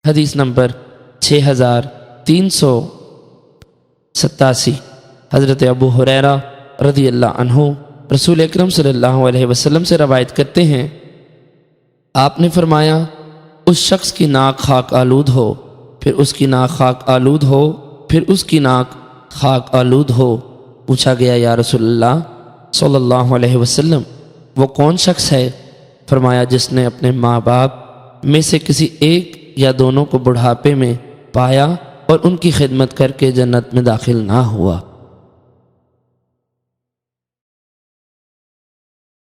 حدیث نمبر 6387 حضرت ابو ہریرہ رضی اللہ عنہ رسول اکرم صلی اللہ علیہ وسلم سے روایت کرتے ہیں، آپ نے فرمایا اس شخص کی ناک خاک آلود ہو، پھر اس کی ناک خاک آلود ہو، پھر اس کی ناک خاک آلود ہو۔ پوچھا گیا یا رسول اللہ صلی اللہ علیہ وسلم وہ کون شخص ہے؟ فرمایا جس نے اپنے ماں باپ میں سے کسی ایک یا دونوں کو بڑھاپے میں پایا اور ان کی خدمت کر کے جنت میں داخل نہ ہوا۔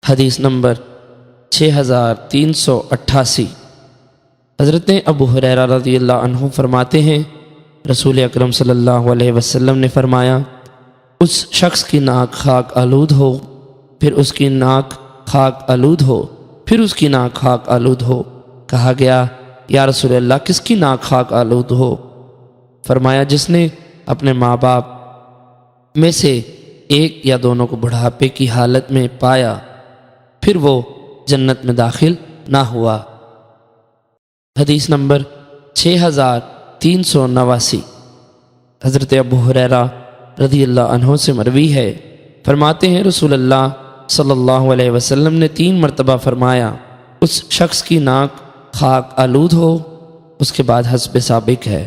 حدیث نمبر 6388 حضرت ابو ہریرہ رضی اللہ عنہ فرماتے ہیں، رسول اکرم صلی اللہ علیہ وسلم نے فرمایا اس شخص کی ناک خاک آلود ہو، پھر اس کی ناک خاک آلود ہو، پھر اس کی ناک خاک آلود ہو۔ کہا گیا یا رسول اللہ کس کی ناک خاک آلود ہو؟ فرمایا جس نے اپنے ماں باپ میں سے ایک یا دونوں کو بڑھاپے کی حالت میں پایا پھر وہ جنت میں داخل نہ ہوا۔ حدیث نمبر 6389 حضرت ابو ہریرہ رضی اللہ عنہ سے مروی ہے، فرماتے ہیں رسول اللہ صلی اللہ علیہ وسلم نے 3 مرتبہ فرمایا اس شخص کی ناک خاک آلود ہو، اس کے بعد حسب سابق ہے۔